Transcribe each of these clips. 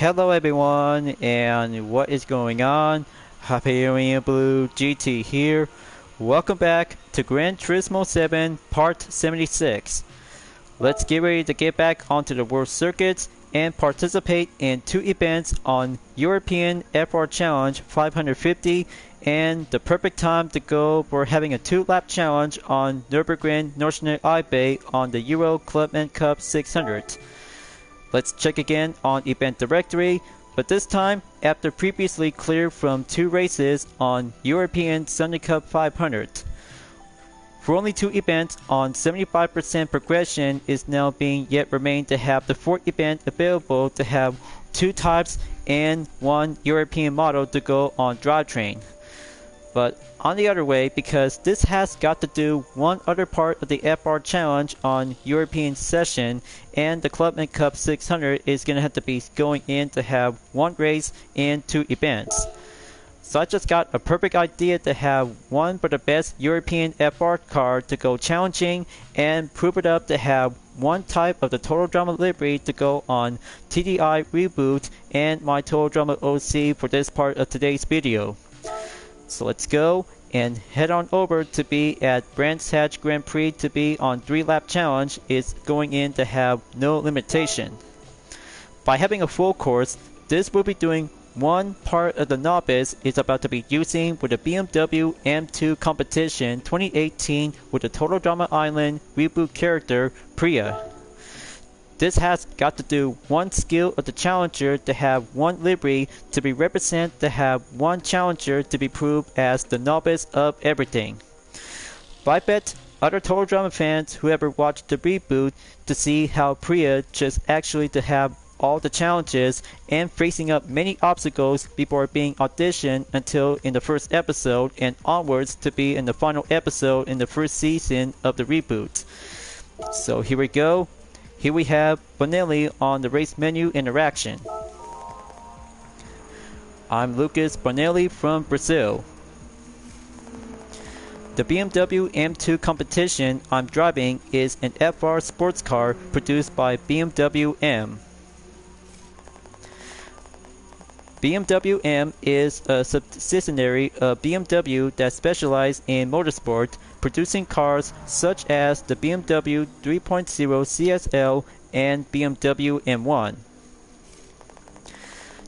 Hello everyone, and what is going on? Hyperion-Blue-GT here. Welcome back to Gran Turismo 7 Part 76. Let's get ready to get back onto the World Circuits and participate in two events on European FR Challenge 550 and the perfect time to go for having a 2-lap challenge on Nürburgring Nordschnee-Eibay on the Euro Clubman Cup 600. Let's check again on event directory, but this time after previously cleared from 2 races on European Sunday Cup 500. For only 2 events on 75% progression is now being yet remained to have the 4th event available to have 2 types and 1 European model to go on drivetrain. But on the other way, because this has got to do one other part of the FR challenge on European session, and the Clubman Cup 600 is going to have to be going in to have 1 race and 2 events. So I just got a perfect idea to have one for the best European FR car to go challenging and prove it up to have one type of the Total Drama livery to go on TDI Reboot and my Total Drama OC for this part of today's video. So let's go and head on over to be at Brands Hatch Grand Prix to be on 3-lap challenge is going in to have no limitation. By having a full course, this will be doing one part of the novice is about to be using with the BMW M2 competition 2018 with the Total Drama Island reboot character Priya. This has got to do one skill of the challenger to have one livery to be represented to have one challenger to be proved as the novice of everything. But I bet other Total Drama fans who ever watched the reboot to see how Priya just actually to have all the challenges and facing up many obstacles before being auditioned until in the first episode and onwards to be in the final episode in the first season of the reboot. So here we go. Here we have Bonelli on the race menu interaction. I'm Lucas Bonelli from Brazil. The BMW M2 competition I'm driving is an FR sports car produced by BMW M. BMW M is a subsidiary of BMW that specializes in motorsport, producing cars such as the BMW 3.0 CSL and BMW M1.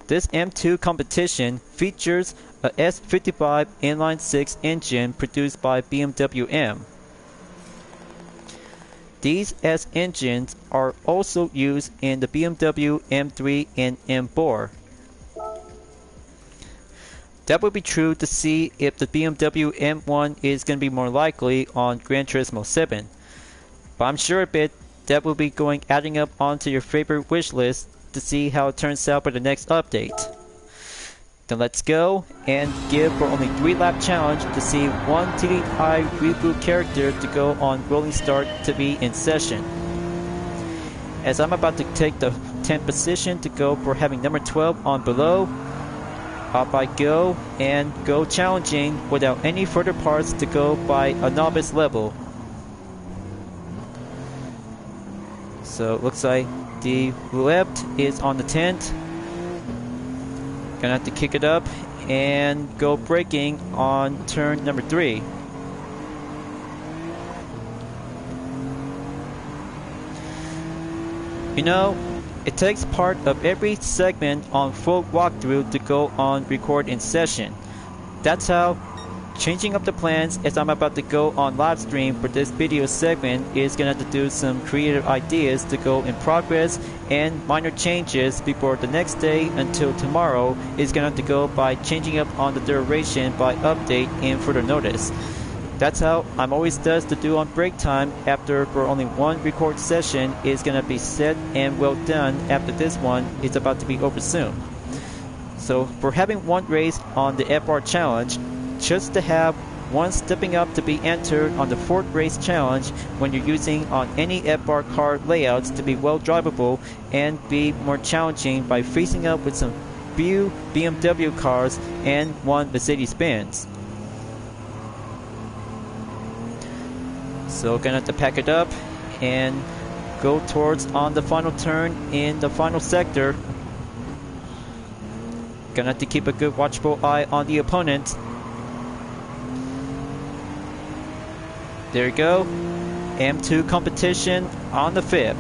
This M2 competition features a S55 inline-6 engine produced by BMW M. These S engines are also used in the BMW M3 and M4. That would be true to see if the BMW M1 is going to be more likely on Gran Turismo 7. But I'm sure a bit that will be adding up onto your favorite wish list to see how it turns out for the next update. Then let's go and give for only 3-lap challenge to see one TDI reboot character to go on rolling start to be in session. As I'm about to take the 10th position to go for having number 12 on below, up I go and go challenging without any further parts to go by a novice level. So it looks like the left is on the 10th. Gonna have to kick it up and go braking on turn number 3. You know, it takes part of every segment on full walkthrough to go on record in session. That's how changing up the plans as I'm about to go on live stream for this video segment is gonna have to do some creative ideas to go in progress and minor changes before the next day until tomorrow is gonna have to go by changing up on the duration by update and further notice. That's how I'm always does to do on break time after for only one record session is going to be set and well done after this one is about to be over soon. So for having one race on the FR challenge, just to have one stepping up to be entered on the 4th race challenge when you're using on any FR car layouts to be well drivable and be more challenging by facing up with some few BMW cars and one Mercedes-Benz. So gonna have to pack it up and go towards on the final turn in the final sector. Gonna have to keep a good watchful eye on the opponent. There you go. M2 competition on the FIP.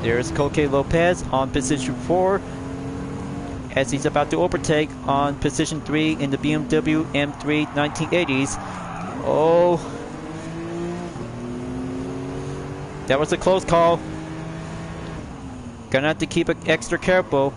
There's Coque Lopez on position 4 as he's about to overtake on position 3 in the BMW M3 1980s. Oh, that was a close call. Gonna have to keep it extra careful.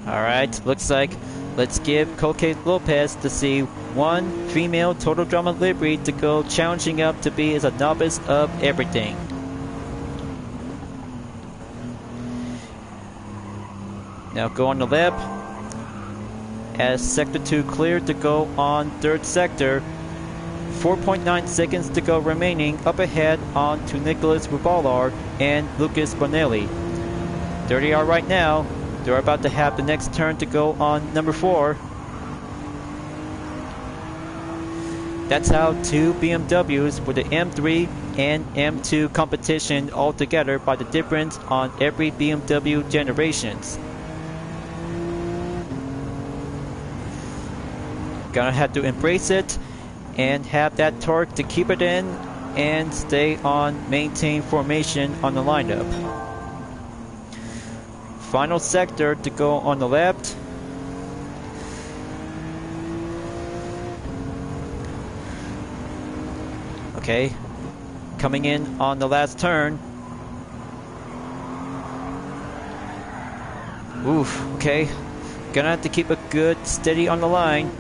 Alright, looks like let's give Coque Lopez to see one female Total Drama livery to go challenging up to be as a novice of everything. Now go on the lap as sector 2 cleared to go on third sector. 4.9 seconds to go remaining up ahead on to Nicholas Ruballar and Lucas Bonelli. There they are right now. They're about to have the next turn to go on number 4. That's how two BMWs with the M3 and M2 competition all together by the difference on every BMW generations. Gonna have to embrace it and have that torque to keep it in and stay on maintain formation on the lineup. Final sector to go on the left. Okay, coming in on the last turn. Oof, okay. Gonna have to keep it good, steady on the line.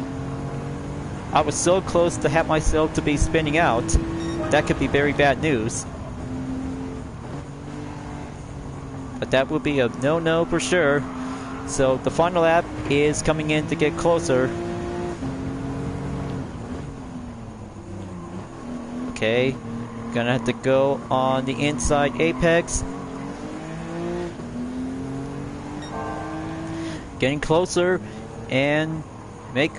I was so close to have myself to be spinning out. That could be very bad news. But that would be a no-no for sure. So the final lap is coming in to get closer. Okay, gonna have to go on the inside apex. Getting closer and make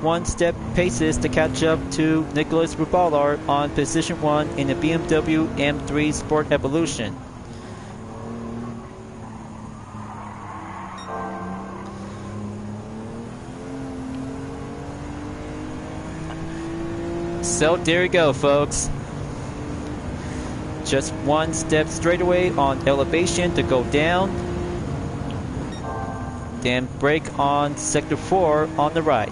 one step paces to catch up to Nicholas Ruballar on position 1 in the BMW M3 Sport Evolution. So there you go, folks. Just one step straight away on elevation to go down. Then brake on sector 4 on the right.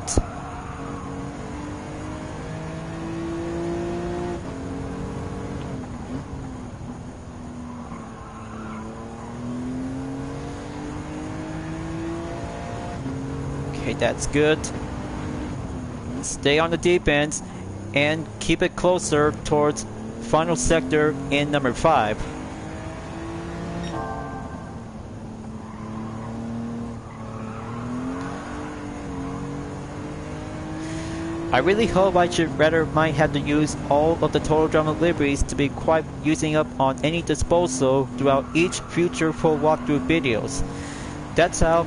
Okay, that's good. Stay on the deep ends and keep it closer towards final sector in number 5. I really hope I should rather might have to use all of the Total Drama liveries to be quite using up on any disposal throughout each future full walkthrough videos. That's how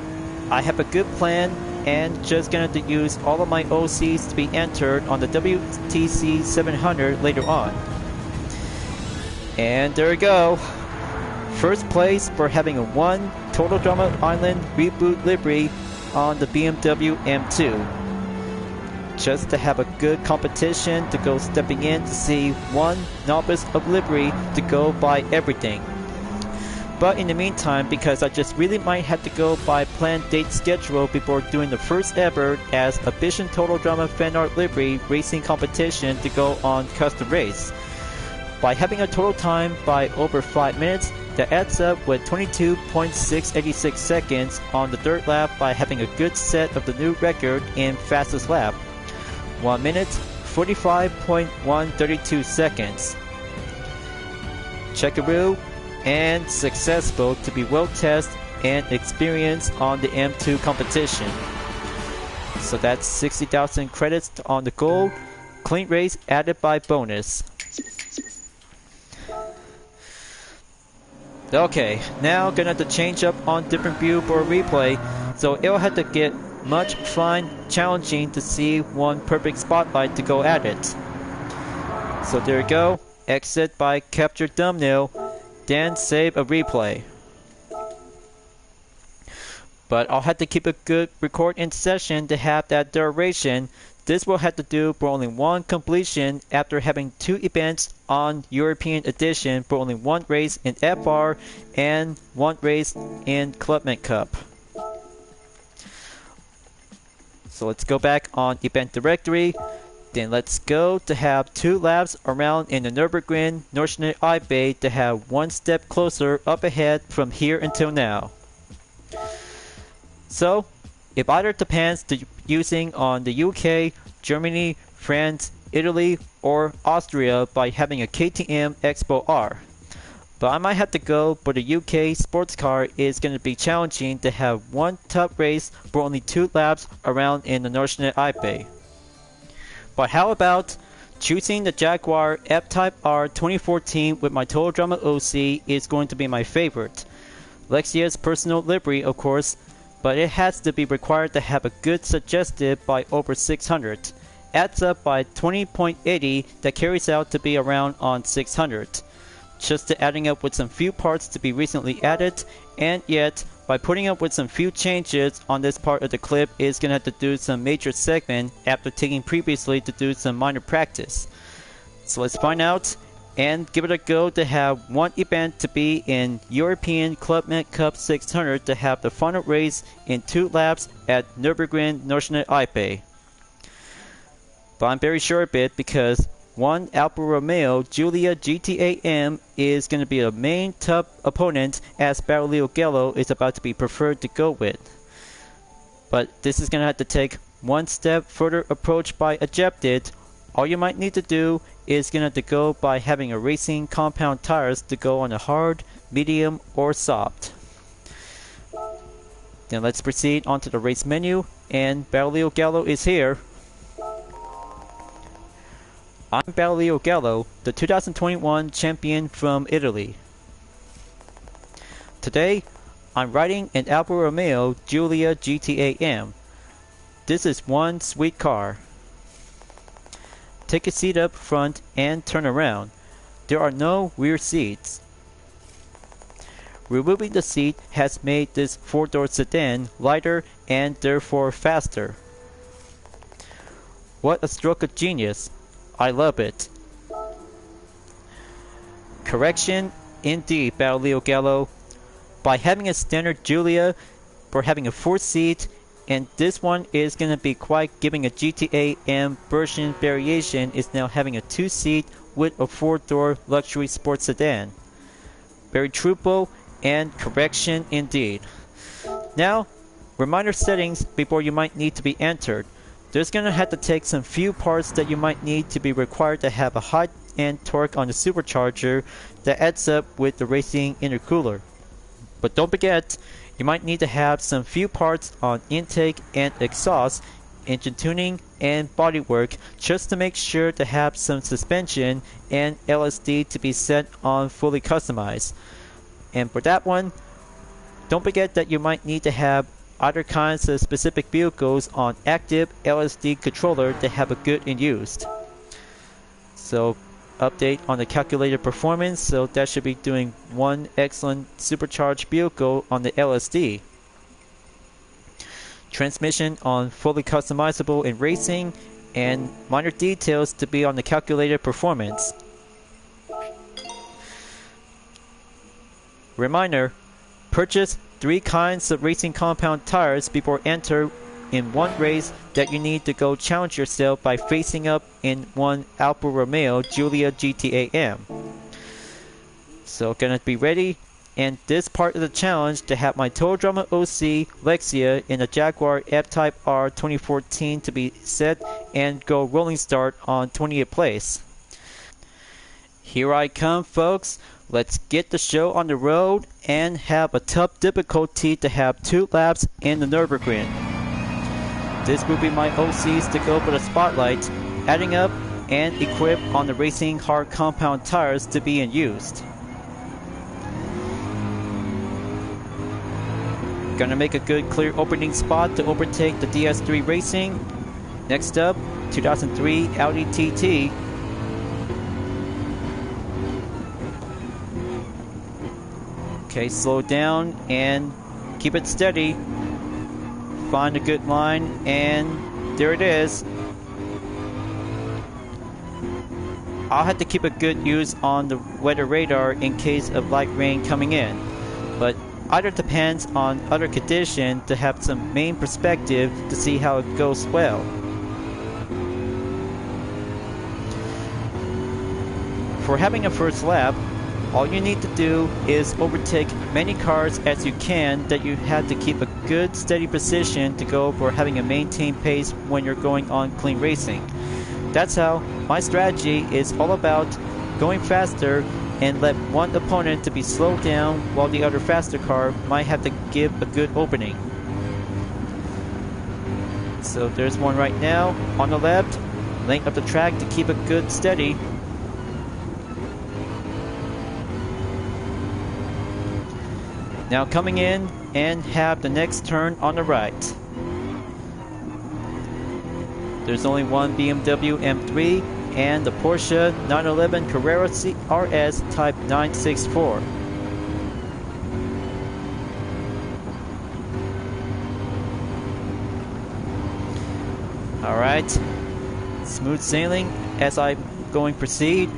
I have a good plan and just gonna have to use all of my OCs to be entered on the WTC 700 later on. And there we go. First place for having a 1 Total Drama Island reboot livery on the BMW M2. Just to have a good competition to go stepping in to see one novice of livery to go by everything. But in the meantime, because I just really might have to go by planned date schedule before doing the first ever as a Vision Total Drama Fan Art Livery racing competition to go on custom race. By having a total time by over 5 minutes, that adds up with 22.686 seconds on the third lap by having a good set of the new record in fastest lap. 1 minute, 45.132 seconds. Checkaroo and successful to be well tested and experienced on the M2 competition. So that's 60,000 credits on the goal. Clean race added by bonus. Okay, now gonna have to change up on different view for a replay, so it'll have to get much fun challenging to see one perfect spotlight to go at it. So there you go. Exit by capture thumbnail, then save a replay. But I'll have to keep a good recording session to have that duration. This will have to do for only one completion after having 2 events on European Edition for only 1 race in FR and 1 race in Clubman Cup. So let's go back on event directory. Then let's go to have 2 laps around in the Nürburgring Nordschnee-Eibay to have 1 step closer up ahead from here until now. So, if either depends to using on the UK, Germany, France, Italy, or Austria by having a KTM Expo R. But I might have to go for the UK sports car. Is going to be challenging to have 1 top race for only 2 laps around in the Nordschnee-Eibay. But how about choosing the Jaguar F-Type R 2014 with my Total Drama OC is going to be my favorite. Lexia's personal livery, of course, but it has to be required to have a good suggested by over 600. Adds up by 20.80 that carries out to be around on 600. Just to adding up with some few parts to be recently added, and yet by putting up with some few changes on this part of the clip is going to have to do some major segment after taking previously to do some minor practice. So let's find out and give it a go to have 1 event to be in European Clubman Cup 600 to have the final race in 2 laps at Nürburgring Nordschnee-Eibay. But I'm very sure of it because 1 Alfa Romeo Giulia GT-AM is going to be a main tough opponent as Barilio Gallo is about to be preferred to go with. But this is going to have to take 1 step further approach by Ejected. All you might need to do is going to have to go by having a racing compound tires to go on a hard, medium, or soft. Then let's proceed onto the race menu, and Barilio Gallo is here. I'm Barilio Gallo, the 2021 champion from Italy. Today, I'm riding an Alfa Romeo Giulia GT-AM. This is one sweet car. Take a seat up front and turn around. There are no rear seats. Removing the seat has made this 4-door sedan lighter and therefore faster. What a stroke of genius. I love it. Correction, indeed, Barilio Gallo. By having a standard Giulia, for having a 4 seat, and this one is going to be quite giving a GT-AM version variation is now having a 2 seat with a 4-door luxury sports sedan. Very truthful and correction indeed. Now, reminder settings before you might need to be entered. There's going to have to take some few parts that you might need to be required to have a high-end torque on the supercharger that adds up with the racing intercooler. But don't forget, you might need to have some few parts on intake and exhaust, engine tuning, and bodywork just to make sure to have some suspension and LSD to be set on fully customized. And for that one, don't forget that you might need to have other kinds of specific vehicles on active LSD controller to have a good in use. So update on the calculated performance, so that should be doing 1 excellent supercharged vehicle on the LSD. Transmission on fully customizable in racing, and minor details to be on the calculated performance. Reminder, purchase 3 kinds of racing compound tires before enter in 1 race that you need to go challenge yourself by facing up in 1 Alfa Romeo Giulia GT-AM. So gonna be ready, and this part of the challenge to have my Total Drama OC Lexia in a Jaguar F-Type R 2014 to be set and go rolling start on 20th place. Here I come, folks. Let's get the show on the road and have a tough difficulty to have 2 laps in the Nürburgring. This will be my OCs to go for the spotlight, adding up and equip on the racing hard compound tires to be in use. Gonna make a good clear opening spot to overtake the DS3 Racing. Next up, 2003 Audi TT. Okay, slow down and keep it steady. Find a good line, and there it is. I'll have to keep a good use on the weather radar in case of light rain coming in, but either depends on other condition to have some main perspective to see how it goes well. For having a first lap, all you need to do is overtake many cars as you can that you have to keep a good steady position to go for having a maintained pace when you're going on clean racing. That's how my strategy is all about going faster and let one opponent to be slowed down while the other faster car might have to give a good opening. So there's one right now on the left, laying up the track to keep it good steady. Now coming in and have the next turn on the right. There's only one BMW M3 and the Porsche 911 Carrera RS Type 964. Alright, smooth sailing as I'm going to proceed.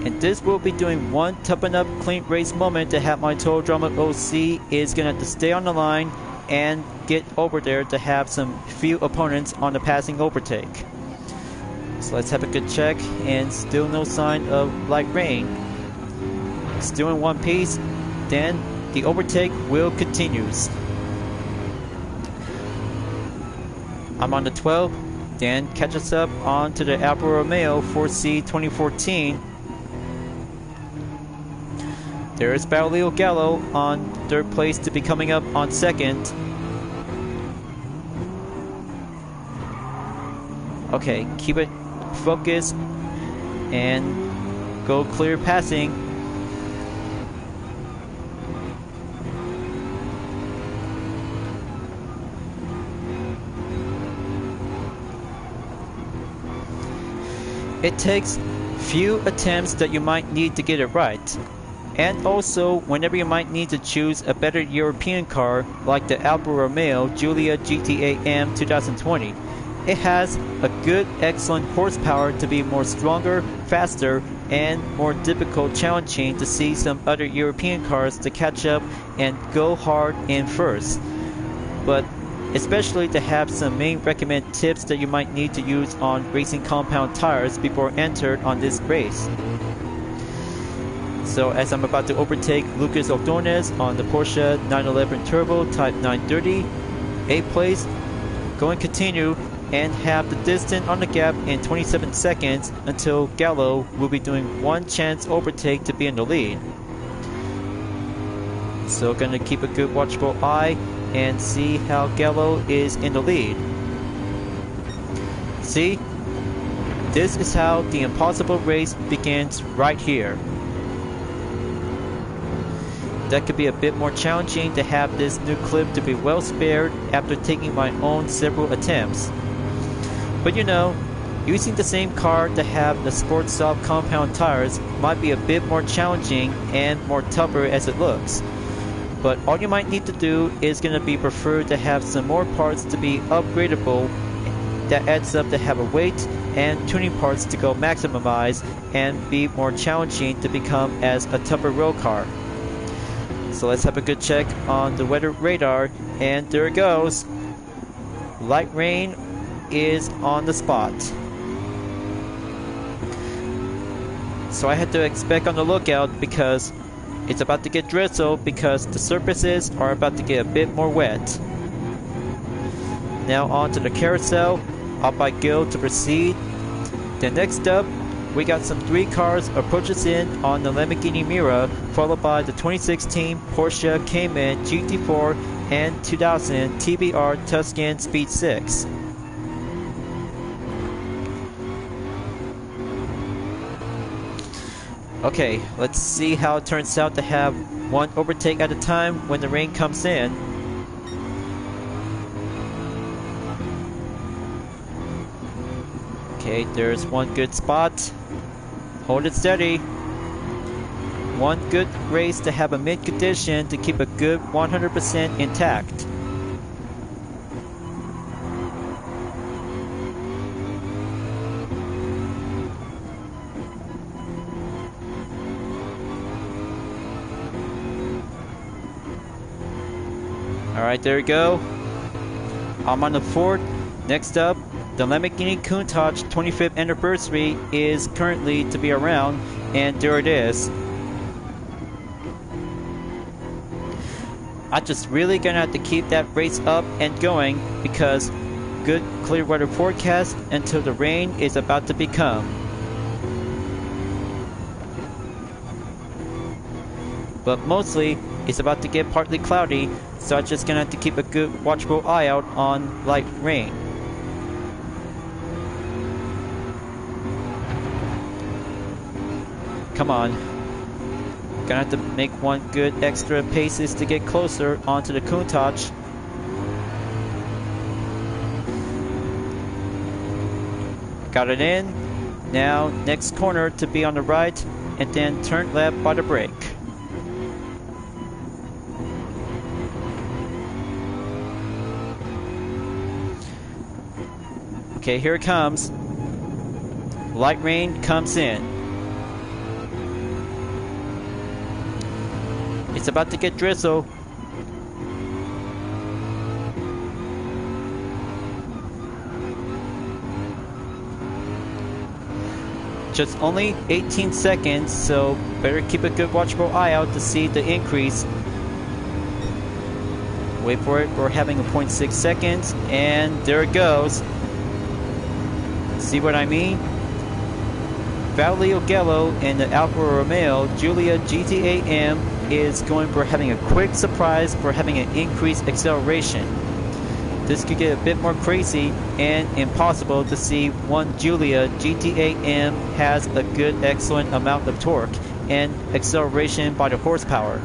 And this will be doing one toughen up clean race moment to have my Total Drama OC is gonna have to stay on the line and get over there to have some few opponents on the passing overtake. So let's have a good check, and still no sign of light rain. Still in one piece, then the overtake will continues. I'm on the 12th, then catches up onto the Alfa Romeo 4C 2014. There is Basilio Gallo on third place to be coming up on second. Okay, keep it focused and go clear passing. It takes few attempts that you might need to get it right. And also, whenever you might need to choose a better European car like the Alfa Romeo Giulia GTA M 2020, it has a good, excellent horsepower to be more stronger, faster, and more difficult challenging to see some other European cars to catch up and go hard in first. But especially to have some main recommended tips that you might need to use on racing compound tires before entered on this race. So as I'm about to overtake Lucas Ordonez on the Porsche 911 Turbo Type 930, 8th place, going to continue and have the distance on the gap in 27 seconds until Gallo will be doing one chance overtake to be in the lead. So gonna keep a good watchful eye and see how Gallo is in the lead. See? This is how the impossible race begins right here. That could be a bit more challenging to have this new clip to be well spared after taking my own several attempts. But you know, using the same car to have the Sport Soft compound tires might be a bit more challenging and more tougher as it looks. But all you might need to do is going to be preferred to have some more parts to be upgradable that adds up to have a weight and tuning parts to go maximize and be more challenging to become as a tougher road car. So let's have a good check on the weather radar, and there it goes. Light rain is on the spot. So I had to expect on the lookout because it's about to get drizzle because the surfaces are about to get a bit more wet. Now on to the carousel, up by Gil to proceed. Then next up, we got some 3 cars approaches in on the Lamborghini Miura, followed by the 2016 Porsche Cayman GT4 and 2000 TBR Tuscan Speed 6. Okay, let's see how it turns out to have one overtake at a time when the rain comes in. Okay, there's one good spot. Hold it steady. one good race to have a mid condition to keep a good 100% intact. Alright, there we go. I'm on the fourth. Next up, the Lamborghini Countach 25th anniversary is currently to be around, and there it is. I'm just really gonna have to keep that race up and going because good clear weather forecast until the rain is about to become. But mostly, it's about to get partly cloudy, so I'm just gonna have to keep a good watchful eye out on light rain. Come on. Gonna have to make one good extra paces to get closer onto the Countach. Got it in. Now, next corner to be on the right, and then turn left by the brake. Okay, here it comes. Light rain comes in. It's about to get drizzle. Just only 18 seconds, so better keep a good watchful eye out to see the increase. Wait for it, we're having a 0.6 seconds, and there it goes. See what I mean? Valerio Gallo and the Alfa Romeo Giulia GT8M is going for having a quick surprise for having an increased acceleration. This could get a bit more crazy and impossible to see one Giulia GT8M has a good excellent amount of torque and acceleration by the horsepower.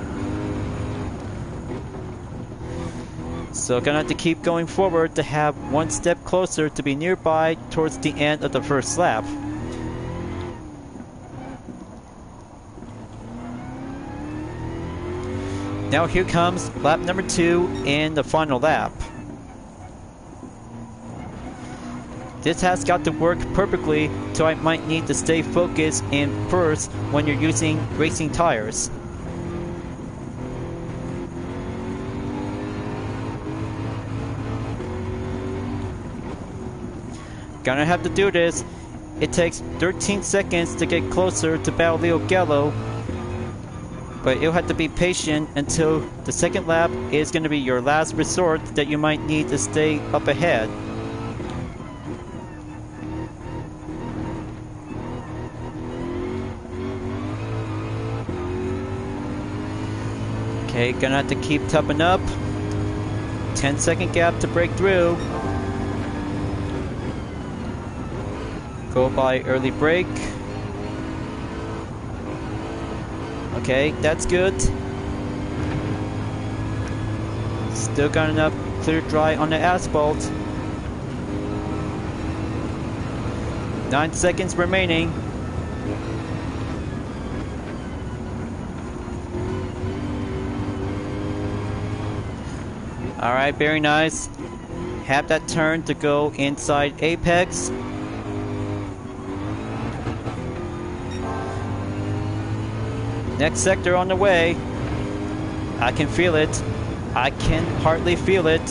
So gonna have to keep going forward to have one step closer to be nearby towards the end of the first lap. Now here comes lap number 2 and the final lap. This has got to work perfectly, so I might need to stay focused in first when you're using racing tires. Gonna have to do this. It takes 13 seconds to get closer to Valerio Gallo, but you'll have to be patient until the second lap is going to be your last resort that you might need to stay up ahead. Okay, gonna have to keep toughing up. 10-second gap to break through. Go by early break. Okay, that's good. Still got enough clear dry on the asphalt. 9 seconds remaining. Alright, very nice. Have that turn to go inside apex. Next sector on the way. I can feel it. I can hardly feel it.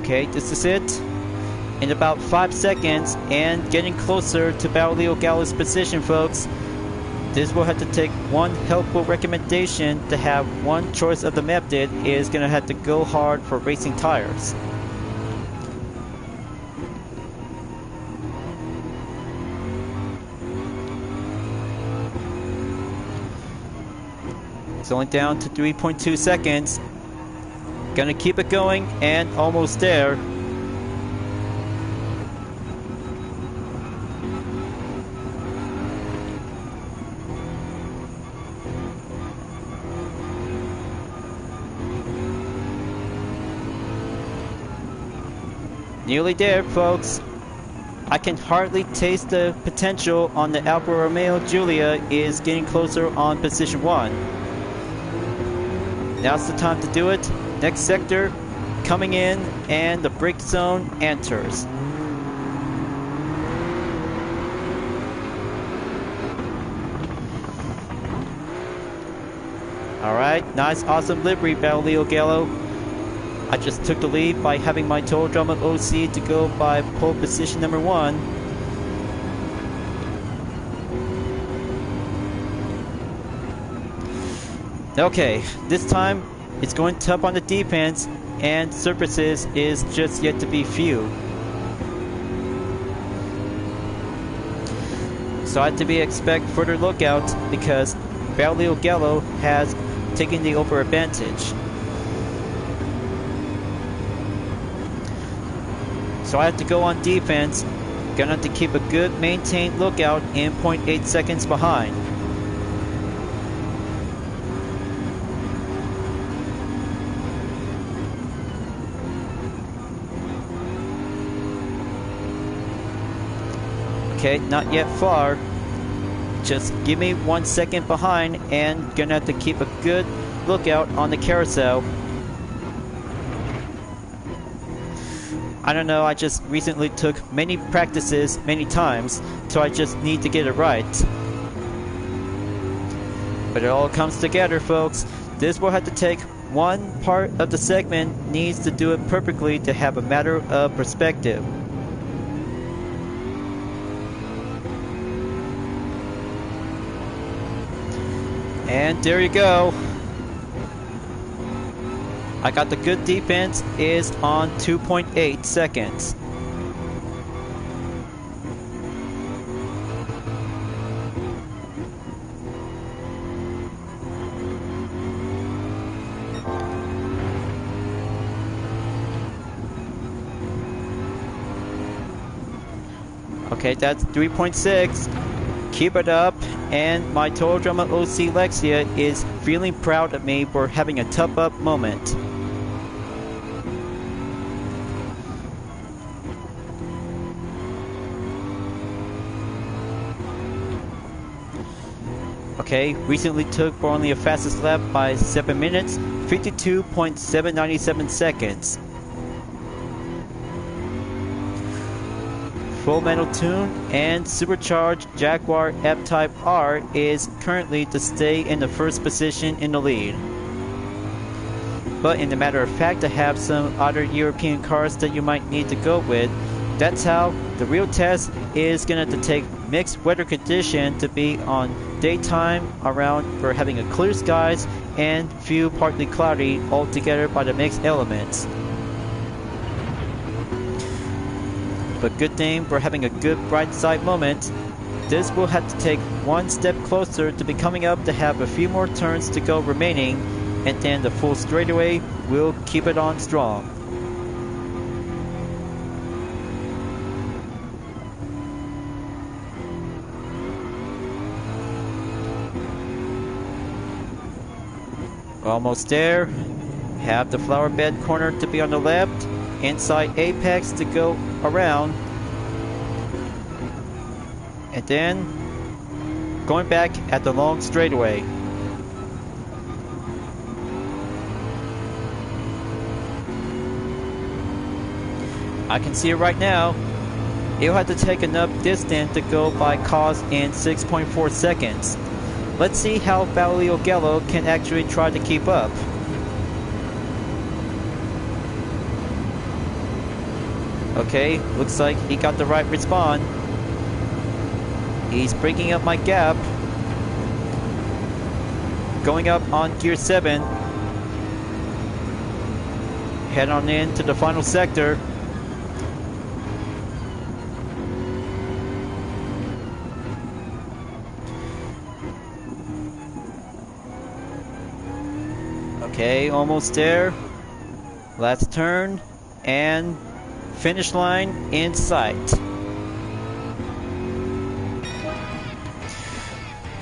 Okay, this is it. In about 5 seconds and getting closer to Valerio Gallo's position, folks. This will have to take one helpful recommendation to have one choice of the method is going to have to go hard for racing tires. It's only down to 3.2 seconds. Gonna keep it going and almost there. Nearly there, folks. I can hardly taste the potential on the Alfa Romeo Giulia is getting closer on position 1. Now's the time to do it. Next sector coming in and the brake zone enters. Alright, nice awesome livery, Battlefield Gallo. I just took the lead by having my total drama OC to go by pole position number 1. Okay, this time it's going tough on the defense and surfaces is just yet to be few. So I have to expect further lookout because Battlefield Gallo has taken the over advantage. So I have to go on defense. Gonna have to keep a good maintained lookout in 0.8 seconds behind. Okay, not yet far. Just give me 1 second behind and gonna have to keep a good lookout on the carousel. I don't know, I just recently took many practices many times, so I just need to get it right. But it all comes together, folks. This will have to take one part of the segment needs to do it perfectly to have a matter of perspective. And there you go. I got the good defense is on 2.8 seconds. Okay, that's 3.6. Keep it up, and my Total Drama OC Lexia is feeling proud of me for having a tough up moment. Okay, recently took for only a fastest lap by 7 minutes, 52.797 seconds. Full metal tune and supercharged Jaguar F-Type R is currently to stay in the first position in the lead. But in the matter of fact, I have some other European cars that you might need to go with. That's how the real test is going to take mixed weather condition to be on daytime around for having a clear skies and few partly cloudy altogether by the mixed elements. But good thing for having a good bright side moment. This will have to take one step closer to be coming up to have a few more turns to go remaining, and then the full straightaway will keep it on strong. Almost there. Have the flower bed corner to be on the left. Inside apex to go around. And then going back at the long straightaway. I can see it right now. It'll have to take enough distance to go by cause in 6.4 seconds. Let's see how Battlefield Gallo can actually try to keep up. Okay, looks like he got the right respawn. He's breaking up my gap. Going up on gear 7. Head on into the final sector. Okay, almost there. Last turn and finish line in sight.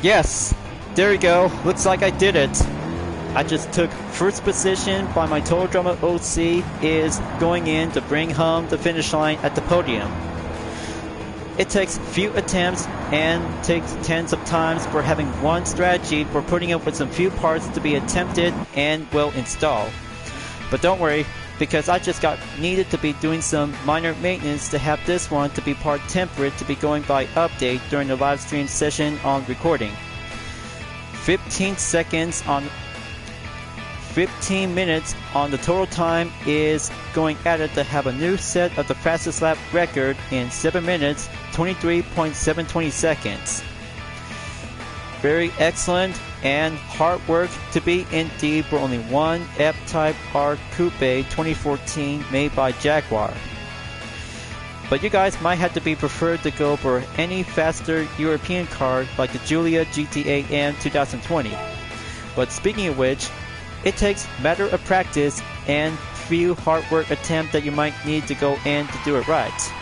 Yes, there we go. Looks like I did it. I just took first position by my Total Drama OC is going in to bring home the finish line at the podium. It takes few attempts and takes tens of times for having one strategy for putting up with some few parts to be attempted and will install. But don't worry, because I just got needed to be doing some minor maintenance to have this one to be part temperate to be going by update during the live stream session on recording. 15 minutes on the total time is going at it to have a new set of the fastest lap record in 7 minutes 23.720 seconds. Very excellent and hard work to be indeed for only one F-Type R Coupe 2014 made by Jaguar. But you guys might have to be preferred to go for any faster European car like the Giulia GT8M 2020. But speaking of which, it takes matter of practice and few hard work attempts that you might need to go in to do it right.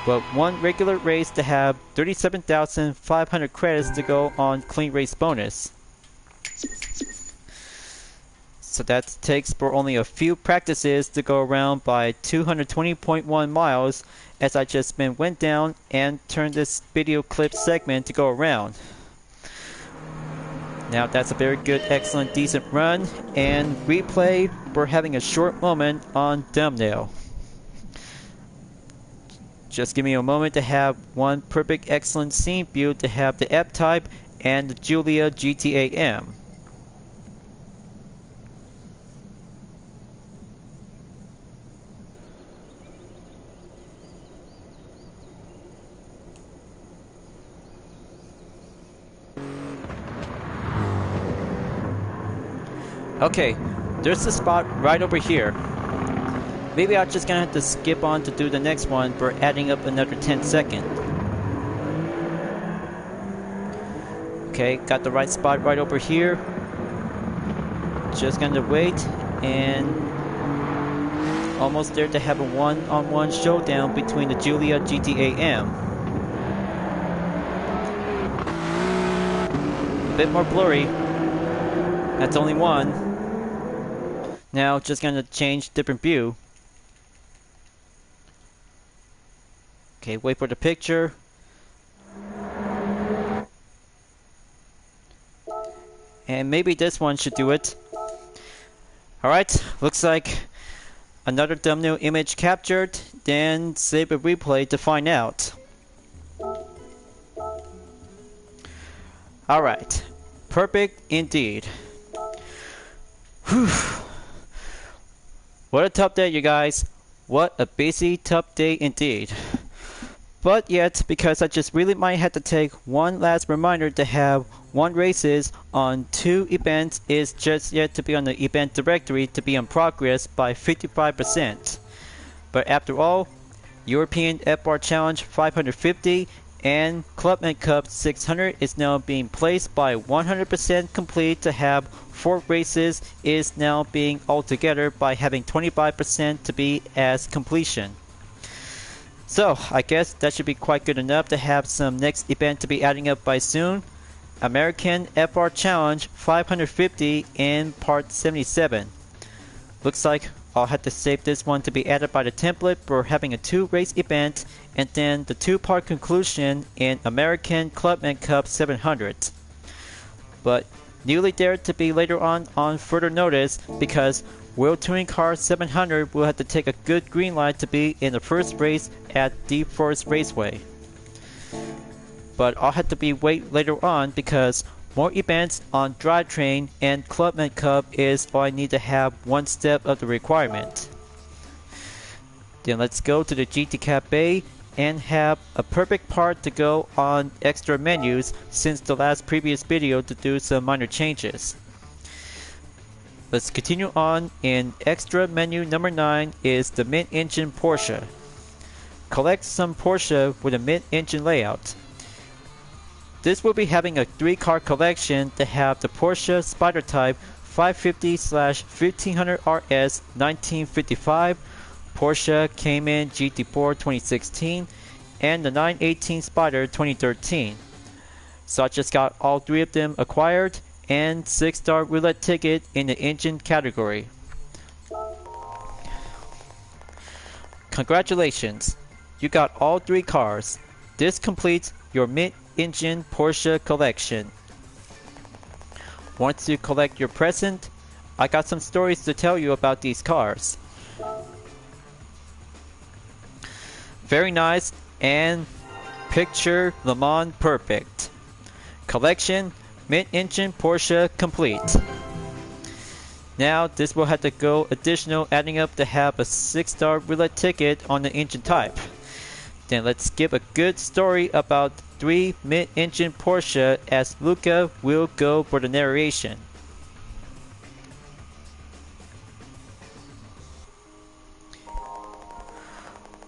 But one regular race to have 37,500 credits to go on clean race bonus. So that takes for only a few practices to go around by 220.1 miles as I just went down and turned this video clip segment to go around. Now that's a very good, excellent, decent run and replay for having a short moment on thumbnail. Just give me a moment to have one perfect, excellent scene view to have the F-Type and the Giulia GT8M. Okay, there's the spot right over here. Maybe I'm just gonna have to skip on to do the next one for adding up another 10 seconds. Okay, got the right spot right over here. Just gonna wait and almost there to have a one-on-one showdown between the Giulia GT8M. A bit more blurry. That's only one. Now just gonna change different view. Okay, wait for the picture. And maybe this one should do it. Alright, looks like another thumbnail image captured, then save a replay to find out. Alright, perfect indeed. Whew. What a tough day, you guys. What a busy, tough day indeed. But yet, because I just really might have to take one last reminder to have one races on 2 events is just yet to be on the event directory to be in progress by 55%. But after all, European FR Challenge 550 and Clubman Cup 600 is now being placed by 100% complete to have 4 races is now being altogether by having 25% to be as completion. So I guess that should be quite good enough to have some next event to be adding up by soon. American FR Challenge 550 in part 77. Looks like I'll have to save this one to be added by the template for having a 2 race event and then the 2-part conclusion in American Clubman Cup 700. But nearly there to be later on further notice because World Touring Car 700 will have to take a good green light to be in the first race at Deep Forest Raceway. But I'll have to be wait later on because more events on Drivetrain and Clubman Cup is all I need to have one step of the requirement. Then let's go to the GT Cafe and have a perfect part to go on extra menus since the last previous video to do some minor changes. Let's continue on in extra menu number 9 is the mid-engine Porsche. Collect some Porsche with a mid-engine layout. This will be having a 3-car collection to have the Porsche Spyder Type 550/1500 RS 1955, Porsche Cayman GT4 2016, and the 918 Spyder 2013. So I just got all 3 of them acquired, and 6-star roulette ticket in the engine category. Congratulations! You got all 3 cars. This completes your mid-engine Porsche collection. Want to collect your present? I got some stories to tell you about these cars. Very nice and picture Le Mans perfect. Collection mid-engine Porsche complete. Now this will have to go additional adding up to have a 6-star roulette ticket on the engine type. Then let's give a good story about 3 mid-engine Porsche as Luca will go for the narration.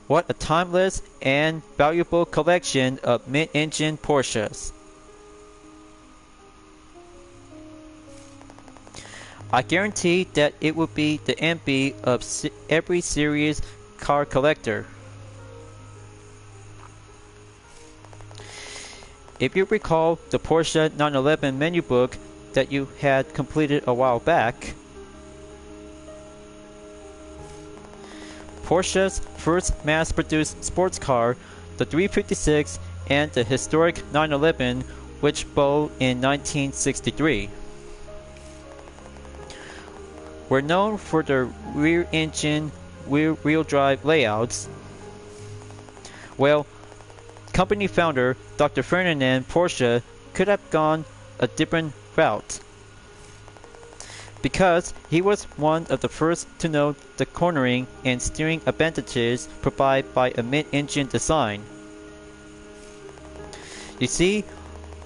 What a timeless and valuable collection of mid-engine Porsches. I guarantee that it will be the envy of every serious car collector. If you recall the Porsche 911 menu book that you had completed a while back, Porsche's first mass-produced sports car, the 356 and the historic 911, which bowled in 1963, were known for their rear-engine, wheel drive layouts. Well, company founder Dr. Ferdinand Porsche could have gone a different route, because he was one of the first to note the cornering and steering advantages provided by a mid-engine design. You see,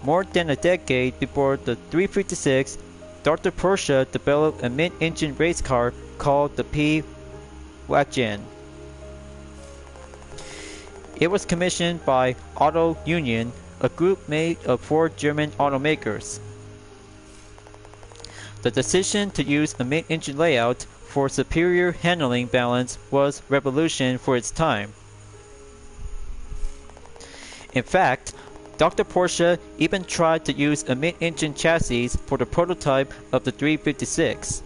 more than a decade before the 356, Dr. Porsche developed a mid-engine race car called the P-Wagen. It was commissioned by Auto Union, a group made of 4 German automakers. The decision to use a mid-engine layout for superior handling balance was revolution for its time. In fact, Dr. Porsche even tried to use a mid-engine chassis for the prototype of the 356.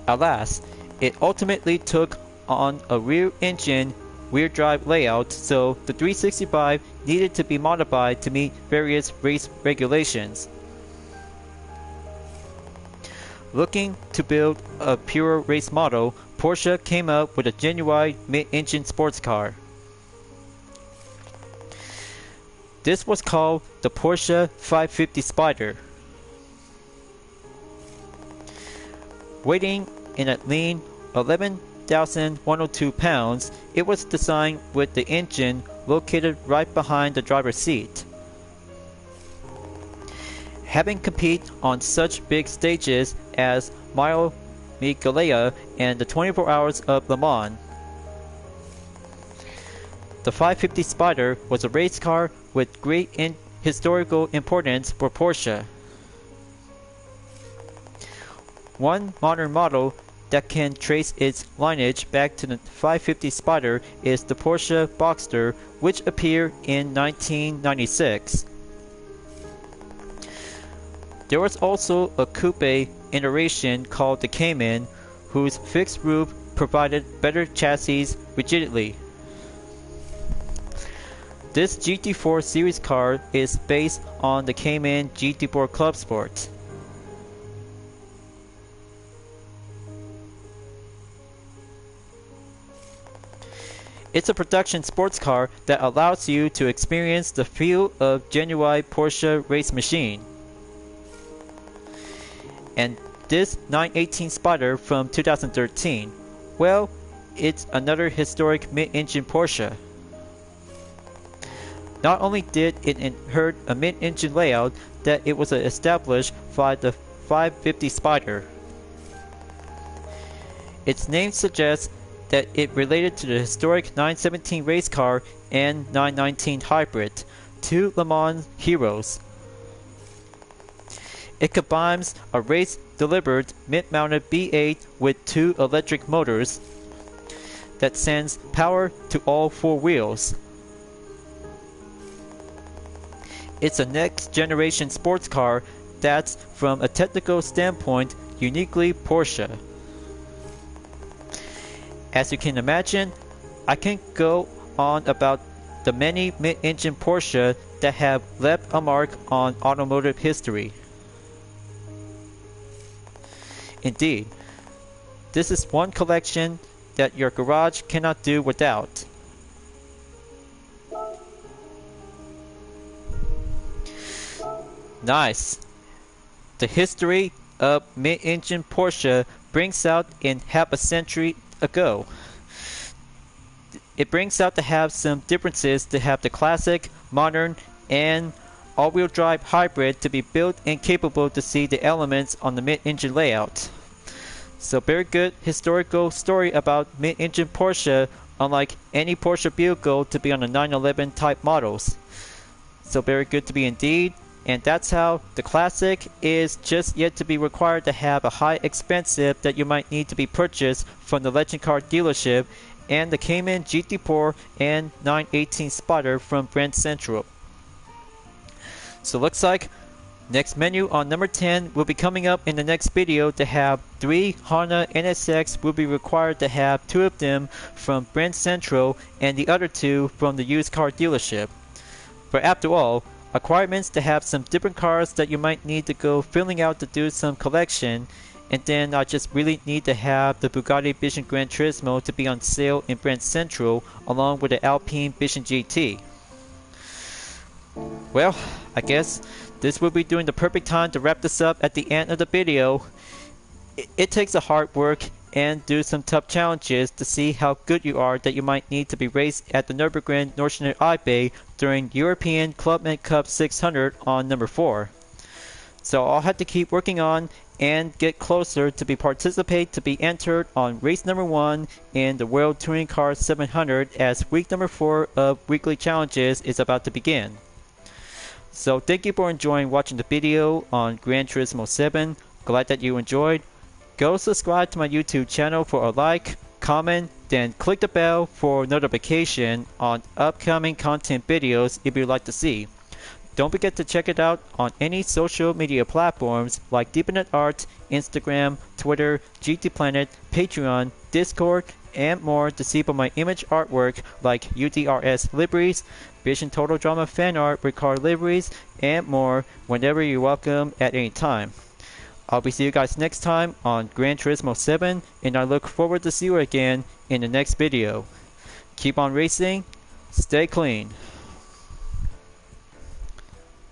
Alas, it ultimately took on a rear-engine, rear-drive layout, so the 365 needed to be modified to meet various race regulations. Looking to build a pure race model, Porsche came up with a genuine mid-engine sports car. This was called the Porsche 550 Spider. Weighing in at lean 11,102 pounds, it was designed with the engine located right behind the driver's seat. Having competed on such big stages as Mile Miglia and the 24 Hours of Le Mans, the 550 Spider was a race car with great historical importance for Porsche. One modern model that can trace its lineage back to the 550 Spider is the Porsche Boxster, which appeared in 1996. There was also a coupe iteration called the Cayman, whose fixed roof provided better chassis rigidity. This GT4 series car is based on the Cayman GT4 Club Sport. It's a production sports car that allows you to experience the feel of genuine Porsche race machine. And this 918 Spider from 2013, well, it's another historic mid-engine Porsche. Not only did it inherit a mid-engine layout that it was established by the 550 Spider. Its name suggests that it related to the historic 917 race car and 919 hybrid, 2 Le Mans heroes. It combines a race-delivered mid-mounted B8 with 2 electric motors that sends power to all 4 wheels. It's a next generation sports car that's, from a technical standpoint, uniquely Porsche. As you can imagine, I can go on about the many mid-engine Porsche that have left a mark on automotive history. Indeed, this is one collection that your garage cannot do without. Nice. The history of mid-engine Porsche brings out in half a century ago. It brings out to have some differences to have the classic, modern, and all-wheel drive hybrid to be built and capable to see the elements on the mid-engine layout. So very good historical story about mid-engine Porsche, unlike any Porsche vehicle to be on the 911 type models. So very good to be indeed. And that's how the classic is just yet to be required to have a high expensive that you might need to be purchased from the Legend Car dealership, and the Cayman GT4 and 918 spotter from Grand Central. So looks like next menu on number 10 will be coming up in the next video. To have 3 Honda NSX will be required to have 2 of them from Grand Central and the other 2 from the used car dealership. But after all, requirements to have some different cars that you might need to go filling out to do some collection, and then I just really need to have the Bugatti Vision Gran Turismo to be on sale in Grand Central along with the Alpine Vision GT. Well, I guess this will be doing the perfect time to wrap this up at the end of the video. It takes a hard work and do some tough challenges to see how good you are that you might need to be raced at the Nürburgring Nordschleife Eibay during European Clubman Cup 600 on number 4. So I'll have to keep working on and get closer to be entered on race number 1 in the World Touring Car 700 as week number 4 of weekly challenges is about to begin. So thank you for enjoying watching the video on Gran Turismo 7. Glad that you enjoyed. Go subscribe to my YouTube channel for a like, comment, then click the bell for notification on upcoming content videos if you'd like to see. Don't forget to check it out on any social media platforms like Deepnet Art, Instagram, Twitter, GT Planet, Patreon, Discord, and more to see my image artwork like UDRS liveries, Vision Total Drama fan art with car liveries, and more whenever you're welcome at any time. I'll be seeing you guys next time on Gran Turismo 7, and I look forward to see you again in the next video. Keep on racing, stay clean.